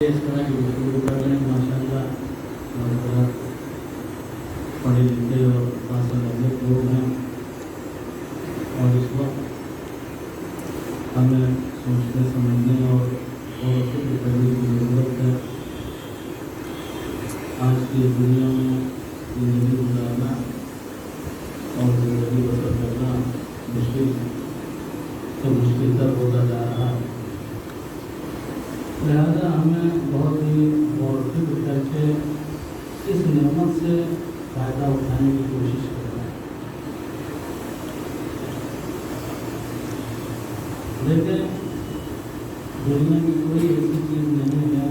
اس طرح کی گفتگو کر رہے ہیں ماشاء اللہ پڑھے لکھے اور باصلاحیت لوگ ہیں، اور اس وقت ہمیں سوچنے سمجھنے اور فکر کرنے کی ضرورت ہے۔ آج کی دنیا میں زندگی گزارنا اور زندگی بسر کرنا مشکل سے مشکل تر ہوتا جا رہا ہے، لہذا ہمیں بہت ہی غور و فکر کر کے اس نعمت سے فائدہ اٹھانے کی کوشش کرنا ہے۔ لیکن دنیا کی کوئی ایسی چیز نہیں ہے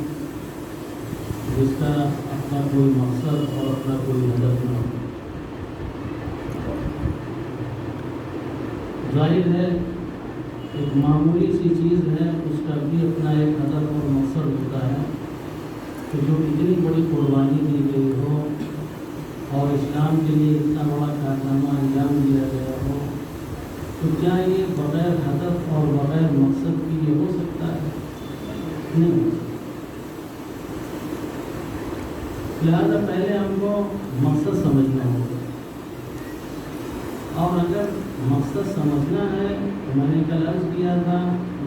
جس کا اپنا کوئی مقصد اور اپنا کوئی ہدف نہ ہو۔ ظاہر ہے ایک معمولی سی چیز ہے، اس کا بھی اپنا ایک ہدف اور مقصد ہوتا ہے کہ جو اتنی بڑی قربانی دی گئی ہو اور اسلام کے لیے اتنا بڑا کارنامہ انجام دیا گیا ہو، تو کیا یہ بغیر ہدف اور بغیر مقصد کی یہ ہو سکتا ہے؟ نہیں ہو سکتا۔ لہذا پہلے ہم کو مقصد سمجھنا ہوگا، اور اگر مقصد سمجھنا ہے تو میں نے کل عرض کیا تھا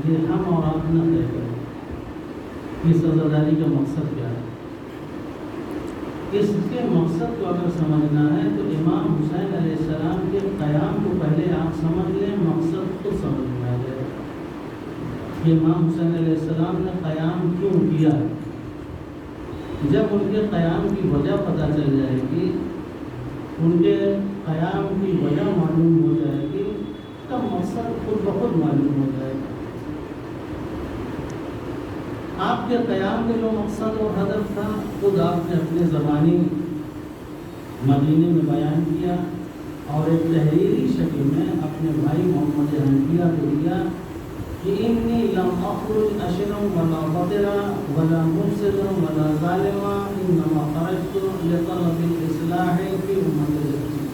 یہ ہم اور آپ نہ طے کریں اس عزاداری کا مقصد کیا ہے۔ اس کے مقصد کو اگر سمجھنا ہے تو امام حسین علیہ السلام کے قیام کو پہلے آپ سمجھ لیں، مقصد کو سمجھ میں آ جائے کہ امام حسین علیہ السلام نے قیام کیوں کیا۔ جب ان کے قیام کی وجہ پتہ چل جائے گی، ان کے قیام کی وجہ معلوم ہو جائے گی، تب مقصد خود بخود معلوم ہو جائے گا۔ آپ کے قیام کے جو مقصد اور ہدف تھا خود آپ نے اپنے زبانی مدینے میں بیان کیا، اور ایک تحریری شکل میں اپنے بھائی محمد حنفیہ کو دیا کہ انی لم اخرج اشرا ولا فطرا ولا مفسدا ولا ظالما انما خرجت لطلب الاصلاح فی امت الاسلام،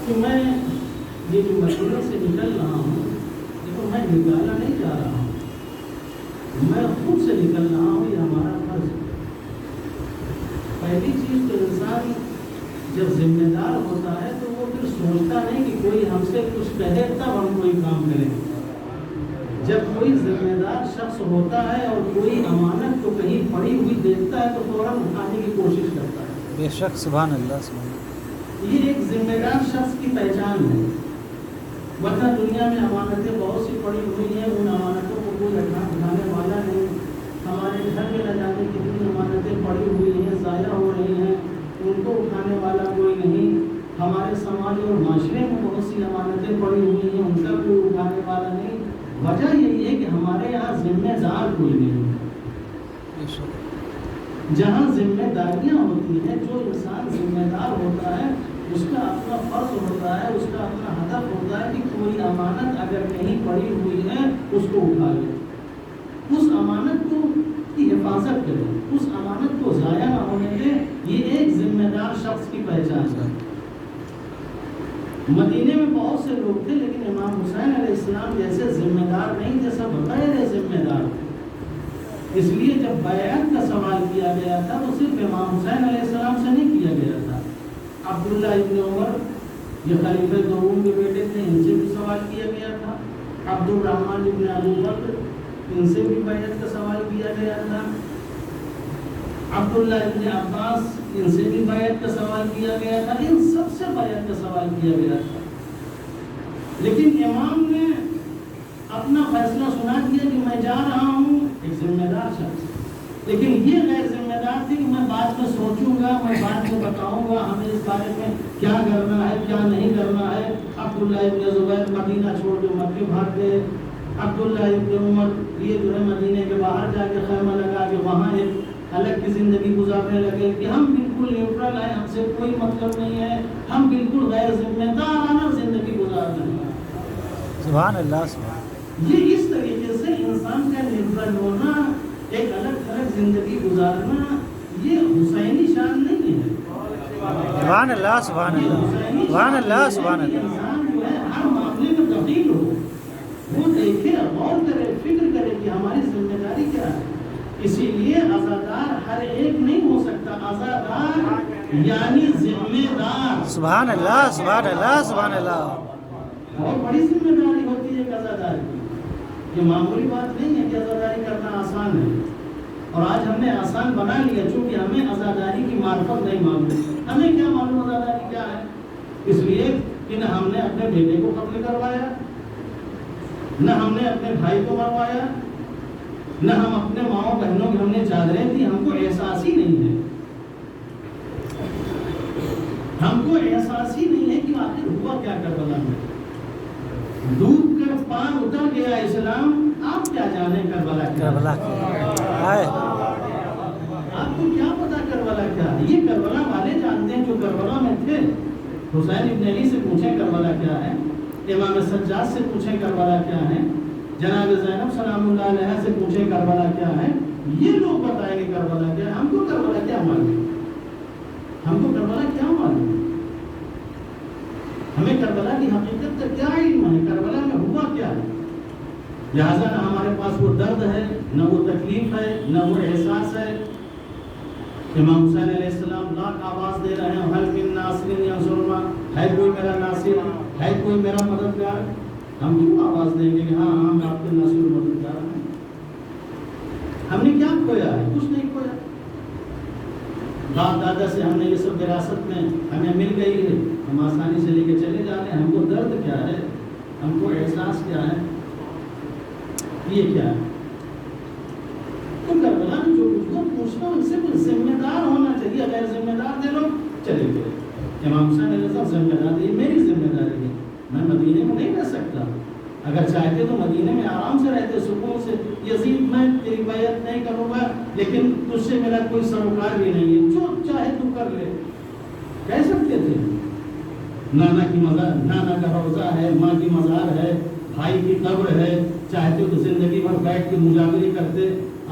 کہ میں یہ جو مدینے سے نکل رہا ہوں یہ تو میں نکالا نہیں جا رہا ہوں، میں خود سے نکل رہا ہوں، یہ ہمارا فرض ہے۔ پہلی چیز تو انسان جب ذمہ دار ہوتا ہے تو وہ پھر سوچتا نہیں کہ کوئی ہم سے کچھ کہے تب ہم کوئی کام کریں۔ جب کوئی ذمہ دار شخص ہوتا ہے اور کوئی امانت کو کہیں پڑی ہوئی دیکھتا ہے تو فوراً اٹھانے کی کوشش کرتا ہے۔ بے شک، سبحان اللہ، سبحان اللہ۔ یہ ایک ذمہ دار شخص کی پہچان ہے، ورنہ دنیا میں امانتیں بہت سی پڑی ہوئی ہیں، ان امانتوں کو کوئی اٹھانے والا نہیں۔ ہمارے گھر میں نہ جانے کتنی امانتیں پڑی ہوئی ہیں، ضائع ہو رہی ہیں، ان کو اٹھانے والا کوئی نہیں۔ ہمارے سماج اور معاشرے میں بہت سی امانتیں پڑی ہوئی ہیں، ان کا کوئی اٹھانے والا نہیں۔ وجہ یہی ہے کہ ہمارے یہاں ذمہ دار کوئی نہیں ہے۔ جہاں ذمہ داریاں ہوتی ہیں، جو انسان ذمہ دار ہوتا ہے اس کا اپنا فرض ہوتا ہے، اس کا اپنا ہدف ہوتا ہے کہ کوئی امانت اگر کہیں پڑی ہوئی ہے اس کو اٹھا لے، اس امانت کو کی حفاظت کرے، اس امانت کو ضائع نہ ہونے دے۔ یہ ایک ذمہ دار شخص کی پہچان ہے۔ مدینے میں بہت سے لوگ تھے، لیکن امام حسین علیہ السلام جیسے ذمہ دار نہیں تھے، سب غیر ذمہ دار تھے۔ اس لیے جب بیعت کا سوال کیا گیا تھا تو صرف امام حسین علیہ السلام سے نہیں کیا گیا تھا، عبداللہ ابن عمر یہ خلیفہ دوم کے بیٹے تھے، ان سے بھی سوال کیا گیا تھا، عبد الرحمن ابن ابو بکر ان سے بھی بیعت کا سوال کیا گیا تھا، عبداللہ ابن عباس ان سے بھی بیعت کا سوال کیا گیا تھا، ان سب سے بیعت کا سوال کیا گیا تھا۔ لیکن امام نے اپنا فیصلہ سنا دیا کہ میں جا رہا ہوں، ایک ذمہ دار شخص، لیکن یہ غیر ذمہ دار تھی کہ میں بعد میں سوچوں گا، میں بعد میں بتاؤں گا ہمیں اس بارے میں کیا کرنا ہے کیا نہیں کرنا ہے۔ عبداللہ ابن زبیر مدینہ چھوڑ کے مکے بھاگ گئے، عبداللہ ابن عمر یہ جو ہے مدینے کے باہر جا کے خیمہ لگا کے وہاں ایک الگ کی زندگی گزارنے لگے کہ ہم بالکل نیوٹرل ہیں، ہم سے کوئی مطلب نہیں ہے، ہم بالکل غیر ذمہ دارانہ زندگی گزار رہے ہیں۔ سبحان اللہ، سبحان اللہ۔ یہ اس طریقے سے انسان کا نیوٹرل ہونا، ایک الگ الگ زندگی گزارنا، یہ حسینی شان نہیں ہے۔ سبحان اللہ، سبحان اللہ، سبحان اللہ، سبحان اللہ۔ انسان جو ہے ہر معاملے میں دخیل ہو، وہ دیکھے، غور کرے، فکر کرے کہ ہماری ذمہ داری کیا ہے۔ اسی لیے عزادار ہر ایک نہیں ہو سکتا. عزادار یعنی ذمہ دار. سبحان اللہ سبحان اللہ سبحان اللہ. بہت بڑی ذمہ داری ہوتی ہے عزادار کی. یہ معمولی بات نہیں ہے کہ عزاداری کرنا آسان ہے. اور آج ہم نے آسان بنا لیا چونکہ ہمیں عزاداری کی معرفت نہیں معلوم. ہمیں کیا معلوم عزاداری کیا ہے؟ اس لیے کہ نہ ہم نے اپنے بیٹے کو قتل کروایا, نہ ہم نے اپنے بھائی کو مروایا, نہ ہم اپنے ماؤں بہنوں کی ہم نے چادریں دی. ہم کو احساس ہی نہیں ہے. ہم کو احساس ہی نہیں ہے کہ آخر ہوا کیا کربلا میں. ڈوب کر پار اتر گیا اسلام. آپ کیا جانے کربلا کیا؟ کربلا آپ کو کیا پتا کربلا کیا؟ یہ کربلا والے جانتے ہیں جو کربلا میں تھے. حسین ابن علی سے پوچھیں کربلا کیا ہے, امام سجاد سے پوچھیں کربلا کیا ہے, جناب زینب سلام اللہ علیہ سے پوچھیں کربلا کیا ہے. یہ لوگ بتائیں گے کربلا کیا ہے. ہم کو کربلا کیا معلوم؟ ہم کو کربلا کیا معلوم؟ ہمیں کربلا کی حقیقت کا کیا علم ہے؟ کربلا میں ہوا کیا ہے؟ لہٰذا نہ ہمارے پاس وہ درد ہے, نہ وہ تکلیف ہے, نہ وہ احساس ہے. امام حسین علیہ السلام لاکھ آواز دے رہے ہیں, حل من ناصر ینصرنا, ہے کوئی میرا ناصر, ہے کوئی میرا مددگار. ہم کیوں آواز دیں گے کہ ہاں ہم آپ کے ناصر و مددگار ہیں؟ ہم نے کیا کھویا ہے؟ کچھ نہیں کھویا. باپ دادا سے ہم نے یہ سب وراثت میں ہمیں مل گئی ہے. ہم آسانی سے لے کے چلے جا رہے ہیں. ہم کو درد کیا ہے, ہم کو احساس کیا ہے, یہ کیا ہے؟ تو کربلا میں جو کچھ ہو پوچھنا ان سے کوئی ذمہ دار ہونا چاہیے. غیر ذمہ دار دے لو چلے گئے. امام حسین علیہ السلام ذمہ دار, یہ میری ذمہ داری ہے. میں مدینے میں نہیں رہ سکتا. اگر چاہتے تو مدینے میں آرام سے رہتے سکون سے. یزید میں تیری بیعت نہیں کروں گا لیکن تجھ سے میرا کوئی سروکار بھی نہیں ہے, جو چاہے تو کر لے. کہہ سکتے تھے. نانا کی مزار, نانا کا روضہ ہے, ماں کی مزار ہے, بھائی کی قبر ہے. چاہتے تو زندگی بھر بیٹھ کے مجاوری کرتے,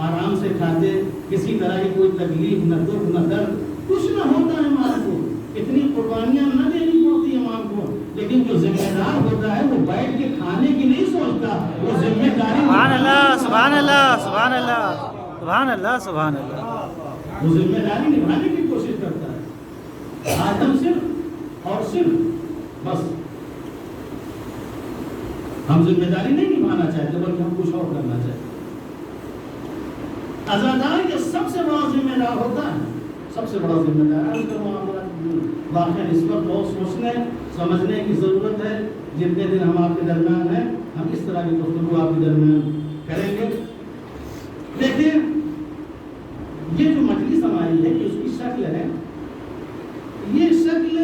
آرام سے کھاتے, کسی طرح کی کوئی تکلیف نہ دکھ نہ درد کچھ نہ ہوتا ہے. امام کو اتنی قربانیاں نہ دینی پڑتی امام کو. لیکن جو ذمہ دار ہوتا ہے وہ بیٹھ کے کھانے کی نہیں سوچتا, وہ ذمہ داری. سبحان اللہ سبحان اللہ سبحان اللہ سبحان اللہ سبحان اللہ. وہ ذمہ داری نبھانے کی کوشش کرتا ہے. آج ہم صرف اور صرف بس ہم ذمہ داری نہیں نبھانا چاہتے بلکہ ہم کچھ اور کرنا چاہتے. عزادار یہ سب سے بڑا ذمہ دار ہوتا ہے, سب سے بڑا ذمہ دار ہے. اس کا معاملہ واقعہ اس وقت بہت سوچنے سمجھنے کی ضرورت ہے. جتنے دن ہم آپ کے درمیان ہیں ہم اس طرح کی گفتگو آپ کے درمیان کریں گے. دیکھیں یہ جو مجلس ہماری ہے اس کی شکل ہے, یہ شکل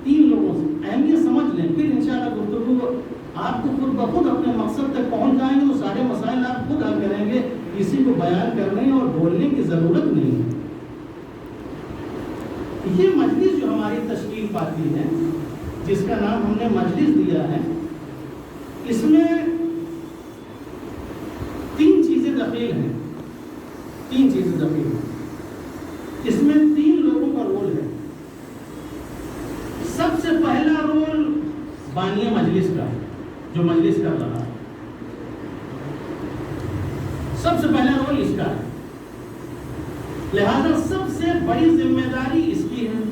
3 لوگوں سے. اہمیت سمجھ لیں, پھر انشاءاللہ گفتگو آپ کو خود بخود اپنے مقصد تک پہنچ جائیں گے. وہ سارے مسائل آپ خود حل کریں گے, کسی کو بیان کرنے اور بولنے کی ضرورت نہیں ہے. یہ مجلس جو ہماری تشکیل پاتی ہے, جس کا نام ہم نے مجلس دیا ہے, اس میں 3 چیزیں دخیل ہیں. 3 چیزیں دخیل ہیں. اس میں 3 لوگوں کا رول ہے. سب سے پہلا رول بانی مجلس کا ہے, جو مجلس کر رہا ہے. سب سے پہلا رول اس کا ہے. لہذا سب سے بڑی ذمہ داری اس کی ہے.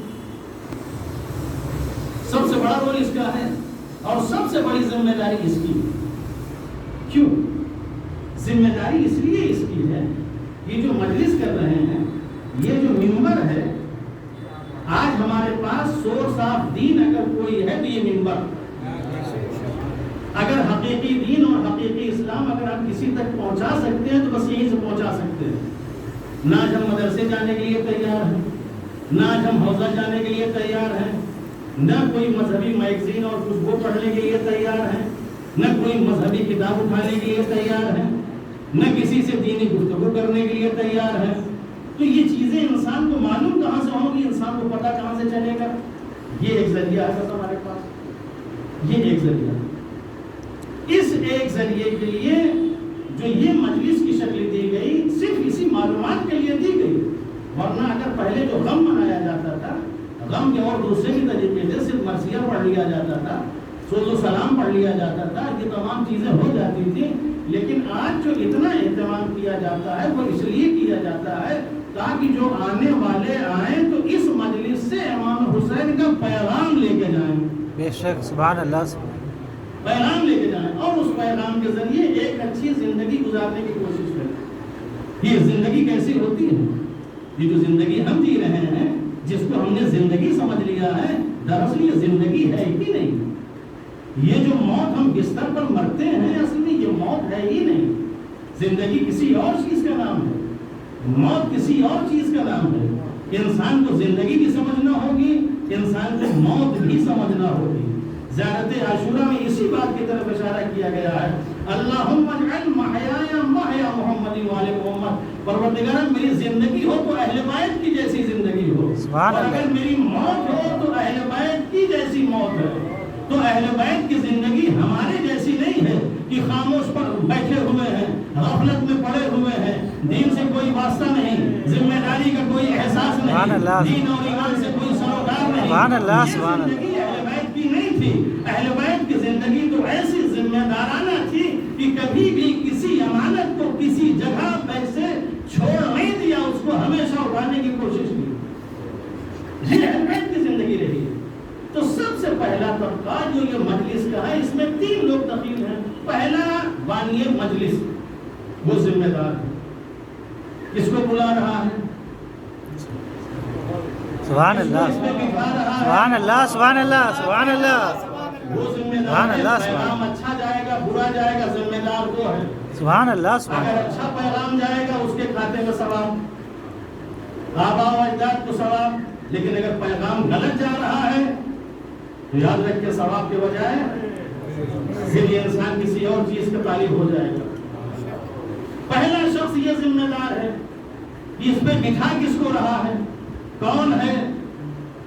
سب سے بڑا رول اس کا ہے اور سب سے بڑی ذمہ داری اس کی. کیوں ذمہ داری اس لیے اس کی ہے, یہ جو مجلس کر رہے ہیں, یہ جو منبر ہے, آج ہمارے پاس سورس آف دین اگر کوئی ہے تو یہ منبر. اگر حقیقی دین اور حقیقی اسلام اگر ہم کسی تک پہنچا سکتے ہیں تو بس یہیں سے پہنچا سکتے ہیں. نہ آج ہم مدرسے جانے کے لیے تیار ہیں, نہ آج ہم حوضہ جانے کے لیے تیار ہیں, نہ کوئی مذہبی میگزین اور کچھ وہ پڑھنے کے لیے تیار ہیں, نہ کوئی مذہبی کتاب اٹھانے کے لیے تیار ہیں, نہ کسی سے دینی گفتگو کرنے کے لیے تیار ہیں. تو یہ چیزیں انسان کو معلوم کہاں سے ہوں گی, انسان کو پتہ کہاں سے چلے گا؟ یہ ایک ذریعہ ہے ہمارے پاس, یہ ایک ذریعہ. اس ایک ذریعے کے لیے جو یہ مجلس کی شکل دی گئی صرف اسی معلومات کے لیے دی گئی. ورنہ اگر پہلے جو غم منایا جاتا تھا, غم کے اور دوسرے بھی طریقے سے صرف مرثیہ پڑھ لیا جاتا تھا, سوز و سلام پڑھ لیا جاتا تھا, یہ تمام چیزیں ہو جاتی تھی, لیکن آج جو اتنا اہتمام کیا جاتا ہے وہ اس لیے کیا جاتا ہے تاکہ جو آنے والے آئیں تو اس مجلس سے امام حسین کا پیغام لے کے جائیں، بے شک سبحان اللہ پیغام لے کے جائیں، اور اس پیغام کے ذریعے ایک اچھی زندگی گزارنے کی کوشش کریں۔ یہ زندگی کیسی ہوتی ہے؟ یہ جو زندگی ہم جی رہے ہیں، جس کو ہم نے زندگی سمجھ لیا ہے، دراصل یہ زندگی ہے ہی نہیں۔ یہ جو موت ہم بستر پر مرتے ہیں، اصل میں یہ موت ہے ہی نہیں۔ زندگی کسی اور چیز کا نام ہے، موت کسی اور چیز کا نام ہے۔ انسان کو زندگی بھی سمجھنا ہوگی، انسان کو موت بھی سمجھنا ہوگی۔ زیارت عاشورہ میں اسی بات کی طرف اشارہ کیا گیا ہے، اللہم اجعل محیایا محیا محمد وآل محمد، پروردگار میری زندگی ہو تو اہل بیت کی جیسی زندگی ہو، اور اگر میری موت ہو تو اہل بیت کی جیسی موت ہے۔ تو اہل بیت کی زندگی ہمارے جیسی نہیں ہے کہ خاموش پر بیٹھے ہوئے ہیں، غفلت میں پڑے ہوئے ہیں، دین سے کوئی واسطہ نہیں، ذمہ داری کا کوئی احساس نہیں، دین اور ایمان سے کوئی سروکار نہیں۔ یہ زندگی اہل بیت کی نہیں تھی۔ اہل بیت کی زندگی تو ایسی ذمہ دارانہ تھی کہ کبھی بھی کسی امانت کو کسی جگہ پیسے چھوڑ نہیں دیا، اس کو ہمیشہ اٹھانے کی کوشش کی۔ یہ اہل بیت کی زندگی رہی ہے۔ تو سب سے پہلا طبقہ جو یہ مجلس کا ہے، اس میں 3 لوگ دخیل ہیں۔ پہلا بانی مجلس، وہ ذمہ دار ہے، کس کو بلا رہا ہے، سبحان اللہ سبحان اللہ سبحان اللہ سبحان اللہ، وہ ذمہ دار ہے۔ پیغام اچھا جائے گا برا جائے گا، ذمہ دار وہ ہے۔ سبحان اللہ سبحان اگر اللہ، اچھا پیغام جائے گا اس کے کھاتے میں ثواب، آباء و اجداد کو ثواب، لیکن اگر پیغام غلط جا رہا ہے تو یاد رکھ کے ثواب کے بجائے پھر یہ انسان کسی اور چیز کا طالب ہو جائے گا۔ پہلا شخص یہ ذمہ دار ہے کہ اس پہ بٹھا کس کو رہا ہے، کون ہے،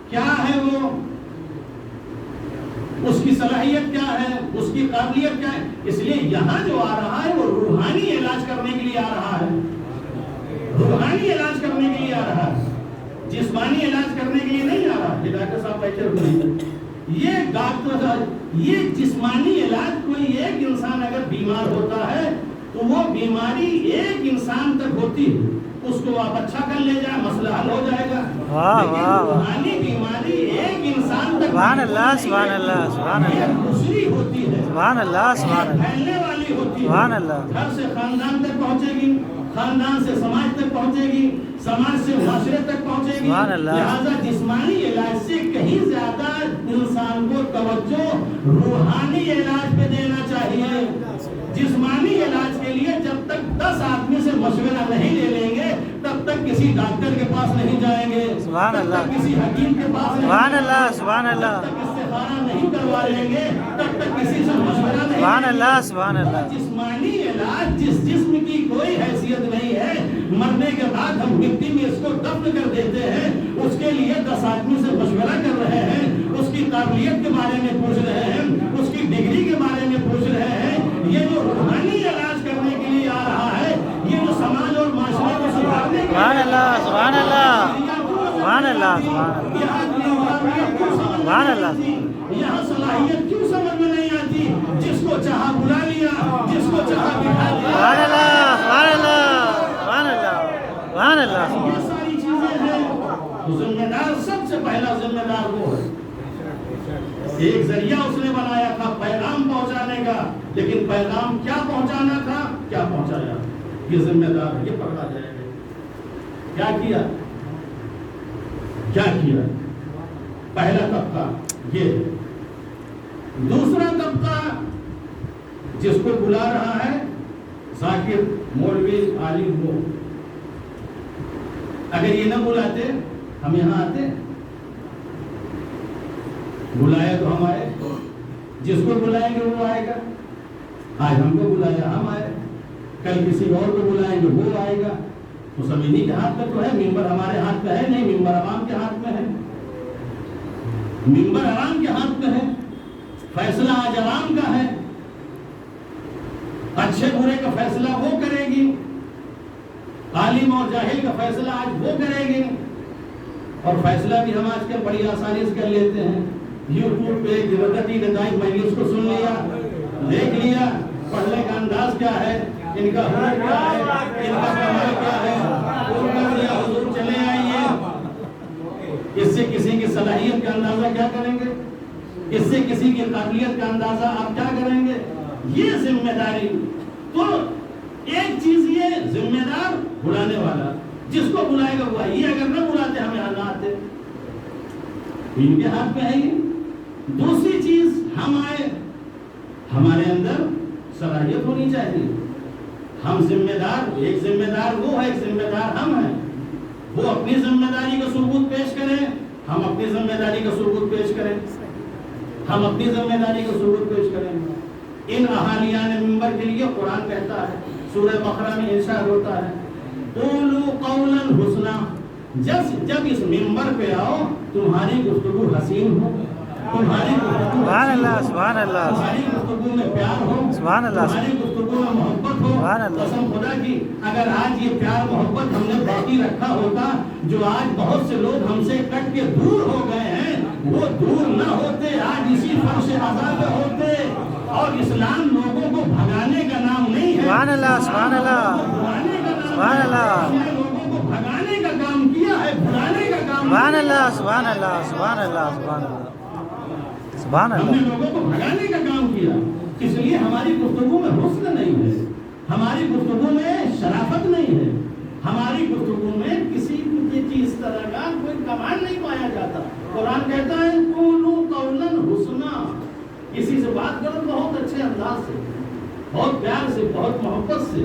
کیا ہے وہ، اس کی صلاحیت کیا ہے، اس کی قابلیت کیا ہے۔ اس لیے یہاں جو آ رہا ہے وہ روحانی علاج کرنے کے لیے آ رہا ہے، روحانی علاج کرنے کے لیے آ رہا ہے، جسمانی علاج کرنے کے لیے نہیں آ رہا۔ یہ ڈاکٹر صاحب بیٹھے ہوئے ہیں، یہ جسمانی علاج، کوئی ایک انسان اگر بیمار ہوتا ہے تو وہ بیماری ایک انسان تک ہوتی ہے، اس کو آپ اچھا کر لے جائیں مسئلہ حل ہو جائے گا، لیکن روحانی بیماری ایک انسان تک سبحان اللہ سبحان اللہ سبحان اللہ، دوسری ہوتی ہے، سبحان اللہ سبحان اللہ، پھیلنے والی ہوتی ہے، سبحان اللہ، گھر سے خاندان تک پہنچے گی، خاندان سے سماج تک پہنچے گی، سماج سے معاشرے تک پہنچے گی۔ لہذا جسمانی علاج سے کہیں زیادہ انسان کو توجہ روحانی علاج پہ دینا چاہیے۔ جسمانی علاج کے لیے جب تک 10 آدمی سے مشورہ نہیں لے لیں گے تب تک کسی ڈاکٹر کے پاس نہیں جائیں گے، سبحان اللہ، تب تک کسی حکیم کے پاس سبحان اللہ سبحان اللہ، تب تک استخارہ نہیں کروا لیں گے، تب تک کسی سے مشورہ نہیں، سبحان اللہ سبحان اللہ۔ جسمانی علاج جس جسم کی کوئی حیثیت نہیں ہے، مرنے کے بعد ہم مٹی میں اس کو دفن کر دیتے ہیں، اس کے لیے 10 آدمی سے مشورہ کر رہے ہیں، اس کی قابلیت کے بارے میں پوچھ رہے ہیں، اس کی ڈگری کے بارے میں پوچھ رہے ہیں۔ یہ جو روحانی علاج کرنے کے لیے آ رہا ہے، یہ جو سماج اور معاشرے کو سدھارنے کے لیے، سبحان اللہ سبحان اللہ سبحان اللہ سبحان اللہ، یہاں صلاحیت کیوں سمجھ میں نہیں آتی؟ جس کو چاہا بلا لیا، جس کو چاہا بٹھا لیا۔ سبحان اللہ سبحان اللہ سبحان اللہ سبحان اللہ، یہ ساری چیزیں ہیں۔ ذمہ دار، سب سے پہلا ذمہ دار وہ ہے۔ ایک ذریعہ اس نے بنایا تھا پیغام پہنچانے کا، لیکن پیغام کیا پہنچانا تھا، کیا پہنچایا، یہ ذمہ دار ہے، یہ پکڑا جائے گا۔ کیا کیا، کیا کیا؟ پہلا طبقہ یہ ہے۔ دوسرا طبقہ جس کو بلا رہا ہے ذاکر، مولوی، عالم ہو، اگر یہ نہ بلاتے ہم یہاں آتے؟ بلایا تو ہم آئے، جس کو بلائیں گے وہ آئے گا۔ آج ہم کو بلایا ہم آئے، کل کسی اور کو بلائیں گے وہ آئے گا۔ تو سب انہی کے ہاتھ میں تو ہے، ممبر ہمارے ہاتھ میں ہے نہیں، ممبر عوام کے ہاتھ میں ہے، ممبر عوام کے ہاتھ میں ہے، فیصلہ آج عوام کا ہے، اچھے برے کا فیصلہ وہ کرے گی، عالم اور جاہل کا فیصلہ آج وہ کرے گی، اور فیصلہ بھی ہم آج کل بڑی آسانی سے کر لیتے ہیں۔ یوٹیوب پہ گردتی ندائی مجلس کو سن لیا، دیکھ لیا، پڑھنے کا انداز کیا ہے، ان کا ہنر کیا ہے، ان کا کمال کیا ہے، ان کا دیا حضور چلے آئیے. اس سے کسی کی صلاحیت کا اندازہ کیا کریں گے؟ اس سے کسی کی قابلیت کا اندازہ آپ کیا کریں گے؟ یہ ذمہ داری. تو ایک چیز یہ ذمہ دار بلانے والا، جس کو بلائے گا وہ ہے. یہ اگر نہ بلاتے ہمیں نہ آتے، ان کے ہاتھ میں ہے یہ. دوسری چیز ہم آئے، ہمارے اندر صلاحیت ہونی چاہیے. ہم ذمہ دار، ایک ذمہ دار وہ ہے، ایک ذمہ دار ہم ہیں. وہ اپنی ذمہ داری کا ثبوت پیش کریں، ہم اپنی ذمہ داری کا ثبوت پیش کریں. ہم اپنی ذمہ داری کا ثبوت پیش کریں. ان اہالیان منبر کے لیے قرآن کہتا ہے، سورہ بقرہ میں ارشاد ہوتا ہے قولوا قولا حسنا. جب اس منبر پہ آؤ تمہاری گفتگو حسین ہو، تمہاری گفتگو سبحان اللہ، سبحان اللہ، تمہاری گفتگو میں پیار ہو، سبحان اللہ، تمہاری گفتگو میں محبت ہو. سبحان اللہ. قسم خدا کی اگر آج یہ پیار محبت ہم نے باقی رکھا ہوتا، جو آج بہت سے لوگ ہم سے کٹ کے دور ہو گئے ہیں وہ دور نہ ہوتے، آج اسی فرش عزا پہ ہوتے. اور اسلام لوگوں کو بھگانے کا نام نہیں ہے، سبحان اللہ، سبحان اللہ، بھگانے کا نام سبحان اللہ. ہے. ہم نے لوگوں کو بھگانے کا کام کیا ہے، بھلانے کا کام سبحان اللہ، سبحان اللہ، سبحان اللہ، سبحان اللہ، سبحان ہم نے اللہ. لوگوں کو بھگانے کا کام کیا. اس لیے ہماری گفتگو میں حسن نہیں ہے، ہماری گفتگو میں شرافت نہیں ہے، ہماری گفتگو میں کسی چیز طرح کا کوئی کمال نہیں پایا جاتا. قرآن کہتا ہے قولوا قولا حسنا. کسی سے بات کرو بہت اچھے انداز سے، بہت پیار سے، بہت محبت سے.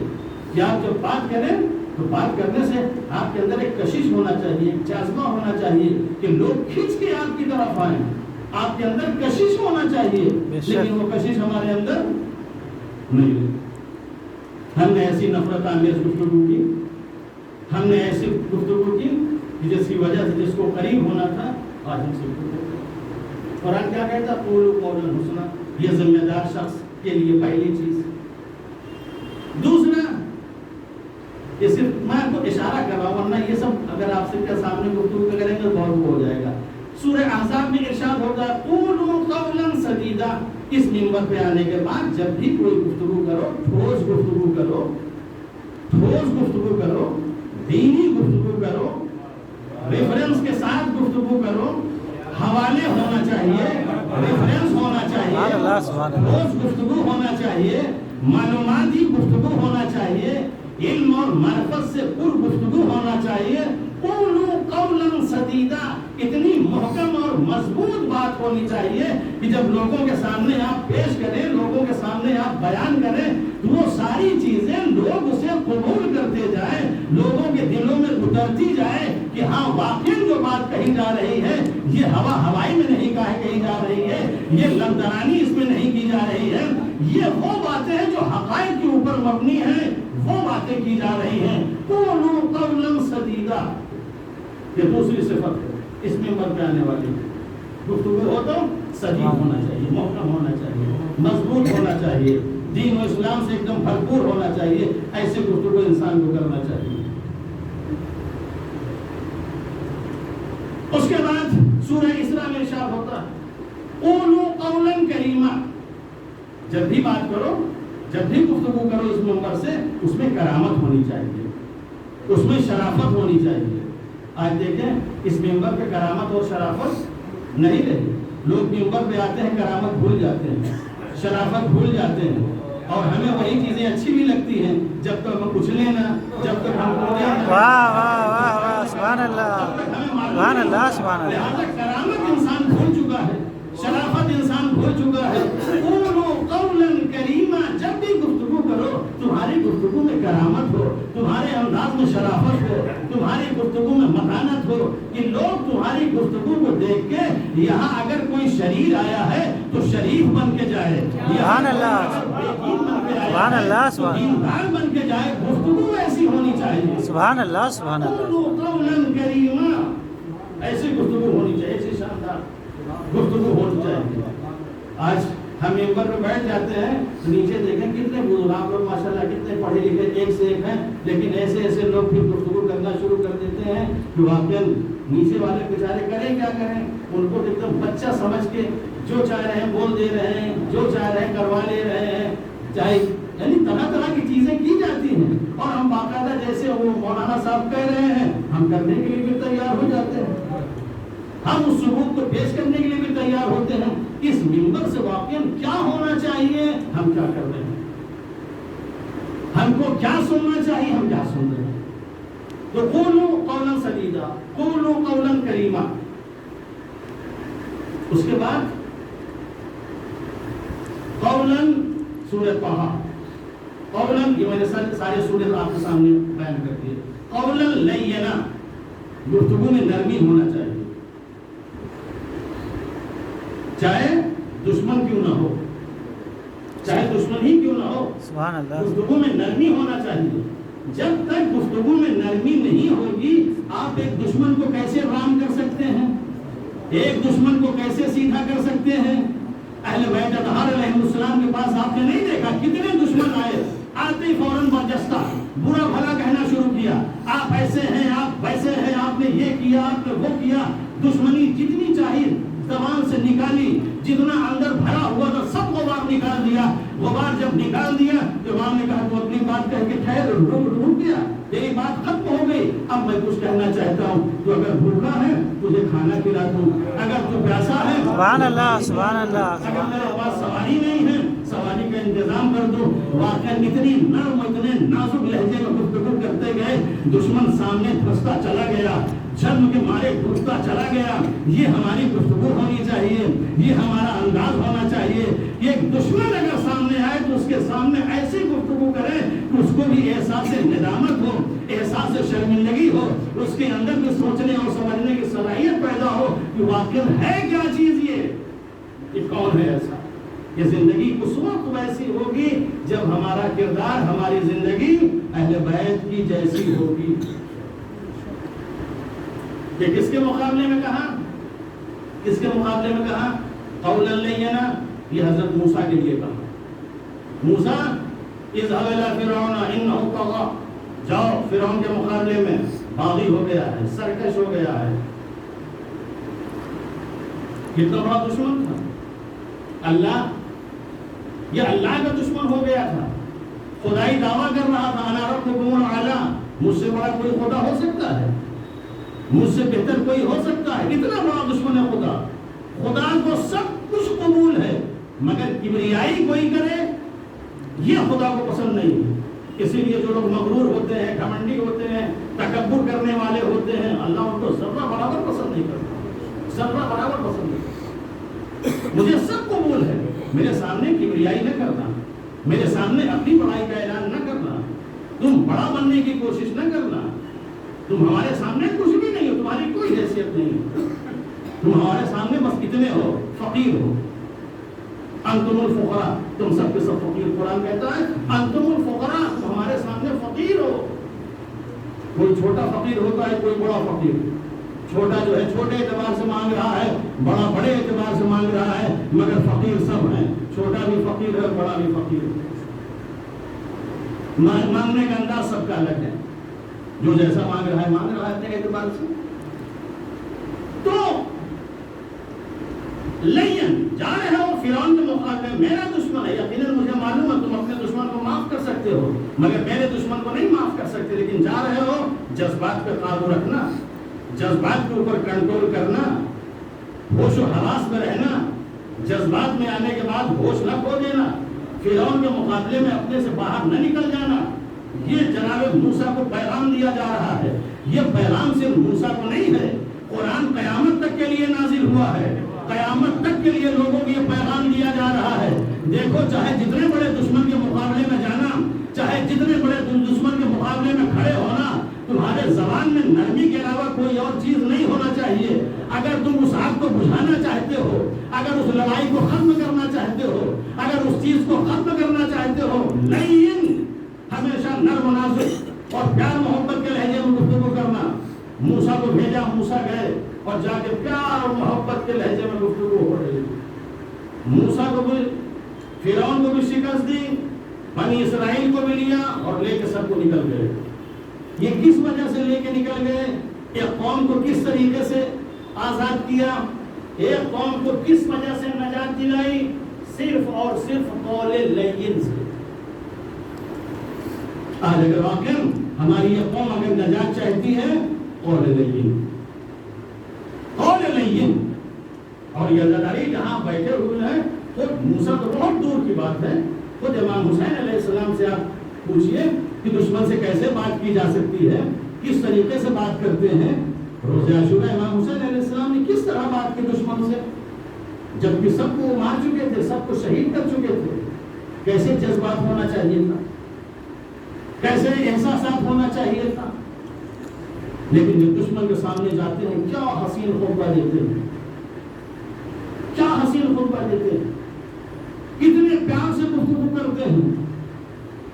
کہ آپ جب بات کریں تو بات کرنے سے آپ کے اندر ایک کشش ہونا چاہیے، ایک جذبہ ہونا چاہیے کہ لوگ کھینچ کے آپ کی طرف آئیں. آپ کے اندر کشش ہونا چاہیے، لیکن وہ کشش ہمارے اندر نہیں ہے. ہم نے ایسی نفرت آمیز گفتگو کی، ہم نے ایسی گفتگو کی جس کی وجہ سے جس کو قریب ہونا تھا آج ہم سے دور ہو گئے. قرآن کیا کہتا؟ قولوا قولا حسنا. یہ ذمہ دار شخص کے لیے پہلی چیز. دوسرا، یہ صرف میں آپ کو اشارہ کر رہا ہوں، ورنہ یہ سب اگر آپ سے کے سامنے گفتگو کریں گے تو بہت ہو جائے گا. سورہ احزاب میں ارشاد ہوتا ہے قولوا قولا سدیدا. اس منبر پہ آنے کے بعد جب بھی کوئی گفتگو کرو، ٹھوس گفتگو کرو، ٹھوس گفتگو کرو، دینی گفتگو کرو، ریفرنس کے ساتھ گفتگو کرو، حوالے ہونا چاہیے، ریفرنس ہونا چاہیے، ٹھوس گفتگو ہونا چاہیے، معلوماتی گفتگو ہونا چاہیے، علم اور معرفت سے پر گفتگو ہونا چاہیے. قولوا قولا سدیدا. اتنی محکم اور مضبوط بات ہونی چاہیے کہ جب لوگوں کے سامنے آپ پیش کریں، لوگوں کے سامنے آپ بیان کریں تو وہ ساری چیزیں لوگ اسے قبول کرتے جائیں، لوگوں کے دلوں میں اترتی جائے کہ ہاں واقعی جو بات کہی جا رہی ہے یہ ہوائی میں نہیں کہی جا رہی ہے، یہ لفظرانی اس میں نہیں کی جا رہی ہے، یہ وہ باتیں ہیں جو حقائق کے اوپر مبنی ہیں، وہ باتیں کی جا رہی ہیں. قولوا قولا سدیدا. یہ دوسری صفت ہے اس منبر پہ آنے والی. گفتگو ہو تو سجیو ہونا چاہیے، محکم ہونا چاہیے، مضبوط ہونا چاہیے، دین و اسلام سے ایک دم بھرپور ہونا چاہیے. ایسے گفتگو انسان کو کرنا چاہیے. اس کے بعد سورہ اسراء میں ارشاد ہوتا ہے قولوا قولا کریما. جب بھی بات کرو، جب بھی گفتگو کرو اس منبر سے، اس میں کرامت ہونی چاہیے، اس میں شرافت ہونی چاہیے. آج دیکھیں اس منبر پہ کرامت اور شرافت نہیں رہی. لوگ منبر پہ آتے ہیں کرامت بھول جاتے ہیں، شرافت بھول جاتے ہیں، اور ہمیں وہی چیزیں اچھی بھی لگتی ہیں جب تک ہم اچھلے نہ، جب تک ہم بولے نہ. واہ واہ واہ واہ، سبحان اللہ، سبحان اللہ، سبحان اللہ. لہٰذا کرامت انسان بھول چکا ہے، شرافت انسان بھول چکا ہے. قولوا قولا کریما. جب بھی گفتگو کرو تمہاری گفتگو میں کرامت ہو، تمہارے انداز میں شرافت ہو، تمہاری گفتگو میں مکانت ہو کہ لوگ تمہاری گفتگو کو دیکھ کے یہاں اگر کوئی شریر آیا ہے تو شریف بن کے جائے، سبحان اللہ، سبحان اللہ، دیندار بن کے جائے. گفتگو ایسی ہونی چاہیے. سبحان اللہ، سبحان اللہ. قولوا قولا کریما. ایسی گفتگو ہونی چاہیے، ایسی شاندار گفتگو ہونی چاہیے. آج ہم منبر پہ بیٹھ جاتے ہیں تو نیچے دیکھیں کتنے بزرگ لوگ ماشاءاللہ کتنے پڑھے لکھے ایک سے ایک ہیں، لیکن ایسے ایسے لوگ پھر گفتگو کرنا شروع کر دیتے ہیں کہ واقعاً نیچے والے بیچارے کریں کیا کریں. ان کو ایک دم بچہ سمجھ کے جو چاہ رہے ہیں بول دے رہے ہیں، جو چاہ رہے ہیں کروا لے رہے ہیں. چاہے یعنی طرح طرح کی چیزیں کی جاتی ہیں اور ہم باقاعدہ جیسے وہ مولانا صاحب کہہ رہے ہیں ہم کرنے کے لیے بھی تیار ہو جاتے ہیں، ہم اس ثبوت کو پیش کرنے کے لیے بھی تیار ہوتے ہیں. اس منبر سے واقعا کیا ہونا چاہیے ہم کیا کر رہے ہیں، ہم کو کیا سننا چاہیے ہم کیا سن رہے ہیں. تو قولوا قولا سدیدا، قولوا قولا کریما. اس کے بعد قولا سورہ طہ، قولا یہ میں نے سارے سورہ آپ کے سامنے بیان کر دیے. قولا لینا، گفتگو میں نرمی ہونا چاہیے، چاہے دشمن کیوں نہ ہو، چاہے دشمن ہی کیوں نہ ہو، سبحان اللہ. گفتگو میں نرمی ہونا چاہیے. جب تک گفتگو میں نرمی نہیں ہوگی آپ ایک دشمن کو کیسے رام کر سکتے ہیں، ایک دشمن کو کیسے سیدھا کر سکتے ہیں. اہل بیت اطہار علیہ السلام کے پاس آپ نے نہیں دیکھا کتنے دشمن آئے، آتے ہی فوراً برجستہ برا بھلا کہنا شروع کیا، آپ ایسے ہیں آپ ویسے ہیں، آپ نے یہ کیا آپ نے وہ کیا. دشمنی جتنی چاہیے زبان سے نکالی، جتنا اندر بھرا ہوا تھا سب غبار نکال دیا. غبار جب نکال دیا تو امام نے کہا تو اپنی بات کہہ کے ٹھہر رک گیا، تیری بات ختم ہو گئی. اب میں کچھ کہنا چاہتا ہوں، تو اگر بھوکا ہے تجھے کھانا کھلا دوں، اگر تو پیاسا ہے سبحان اللہ سبحان اللہ. اگر میرے پاس سواری نہیں ہے سواری کا انتظام کر دو. واقعا اتنی نرم اتنے نازک لہجے میں گفتگو کرتے گئے، دشمن سامنے دھستا چلا گیا، شرم کے مارے ٹوٹتا چلا گیا. یہ ہماری گفتگو ہونی چاہیے، یہ ہمارا انداز ہونا چاہیے. ایک دشمن اگر سامنے آئے تو اس کے سامنے ایسی گفتگو کرے کہ اس کو بھی احساس ندامت ہو، احساس شرمندگی ہو، اس کے اندر بھی سوچنے اور سمجھنے کی صلاحیت پیدا ہو کہ واقعا ہے کیا چیز یہ کون ہے ایسا. یہ زندگی اس وقت ویسی ہوگی جب ہمارا کردار ہماری زندگی اہل بیت کی جیسی ہوگی. یہ کس کے مقابلے میں کہا، کس کے مقابلے میں کہا قولا لینا، یہ حضرت موسیٰ کے لیے کہا. موسیٰ اذهب الى فرعون انه طغى، جاؤ فرعون کے مقابلے میں باغی ہو گیا ہے، سرکش ہو گیا ہے. کتنا بڑا دشمن تھا اللہ، یہ اللہ کا دشمن ہو گیا تھا. خدائی دعویٰ کر رہا تھا انا ربکم الاعلی، مجھ سے بڑا کوئی خدا ہو سکتا ہے، مجھ سے بہتر کوئی ہو سکتا ہے. اتنا بڑا دشمن ہے خدا. خدا کو سب کچھ قبول ہے مگر کبریائی کوئی کرے یہ خدا کو پسند نہیں. اسی لیے جو لوگ مغرور ہوتے ہیں، گھمنڈی ہوتے ہیں، تکبر کرنے والے ہوتے ہیں، اللہ ان کو ذرہ برابر پسند نہیں کرتا، ذرہ برابر پسند نہیں کرتا. مجھے سب قبول ہے، میرے سامنے کبریائی نہ کرنا، میرے سامنے اپنی بڑائی کا اعلان نہ کرنا، تم بڑا بننے کی کوشش نہ کرنا. تم ہمارے سامنے کچھ بھی نہیں ہو، تمہاری کوئی حیثیت نہیں، تم ہمارے سامنے بس اتنے ہو، فقیر ہو. انتم الفقراء، تم سب کے سب فقیر. قرآن کہتا ہے انتم الفقراء، تم ہمارے سامنے فقیر ہو. کوئی چھوٹا فقیر ہوتا ہے، کوئی بڑا فقیر. چھوٹا جو ہے چھوٹے اعتبار سے مانگ رہا ہے، بڑا بڑے اعتبار سے مانگ رہا ہے، مگر فقیر سب ہیں. چھوٹا بھی فقیر ہے، بڑا بھی فقیر ہے. مانگنے کا انداز سب کا الگ ہے، جو جیسا مانگ رہا ہے اپنے اعتبار سے. تو لین جا رہے ہو فرعون کے مقابلے، میرا دشمن ہے، یقیناً مجھے معلوم ہے تم اپنے دشمن کو معاف کر سکتے ہو مگر میرے دشمن کو نہیں معاف کر سکتے. لیکن جا رہے ہو جذبات پہ قابو رکھنا، جذبات کے اوپر کنٹرول کرنا، ہوش و حواس میں رہنا، جذبات میں آنے کے بعد ہوش نہ کھو دینا، فرعون کے مقابلے میں اپنے سے باہر نہ نکل جانا. یہ جناب موسیٰ کو پیغام دیا جا رہا ہے. یہ پیغام صرف موسیٰ کو نہیں ہے، قرآن قیامت تک کے لیے نازل ہوا ہے. قیامت تک کے لیے لوگوں کو یہ پیغام دیا جا رہا ہے. دیکھو چاہے جتنے بڑے دشمن کے مقابلے میں جانا، چاہے جتنے بڑے دشمن کے مقابلے میں کھڑے ہونا، تمہارے زبان میں نرمی کے علاوہ کوئی اور چیز نہیں ہونا چاہیے. اگر تم اس آگ کو بجھانا چاہتے ہو، اگر اس لڑائی کو ختم کرنا چاہتے ہو، اگر اس چیز کو ختم کرنا چاہتے ہو، لیکن ہمیشہ نرم و نازک اور پیار محبت کے لہجے میں گفتگو کرنا. موسیٰ کو بھیجا، موسیٰ گئے اور جا کے پیار اور محبت کے لہجے میں گفتگو ہو رہی. موسیٰ کو بھی فرعون کو بھی شکست دی، بنی اسرائیل کو بھی لیا اور لے کے سب کو نکل گئے. یہ کس وجہ سے لے کے نکل گئے؟ ایک قوم کو کس طریقے سے آزاد کیا، ایک قوم کو کس وجہ سے نجات دلائی؟ صرف اور صرف قول لین سے. آج اگر واقعا ہماری یہ قوم اگر نجات چاہتی ہے قول لین، اور یہ عزاداری جہاں بیٹھے ہوئے ہیں، خود موسیٰ تو بہت دور کی بات ہے، خود امام حسین علیہ السلام سے آپ پوچھئے کہ دشمن سے کیسے بات کی جا سکتی ہے، کس طریقے سے بات کرتے ہیں۔ روز عاشورہ امام حسین علیہ السلام نے کس طرح بات کی دشمن سے، جبکہ سب کو مار چکے تھے، سب کو شہید کر چکے تھے۔ کیسے جذبات ہونا چاہیے تھا، کیسے احساسات ہونا چاہیے تھا، لیکن جب دشمن کے سامنے جاتے ہیں کیا حسین خطبہ دیتے ہیں، کیا حسین خطبہ دیتے ہیں، کتنے پیار سے گفتگو کرتے ہیں۔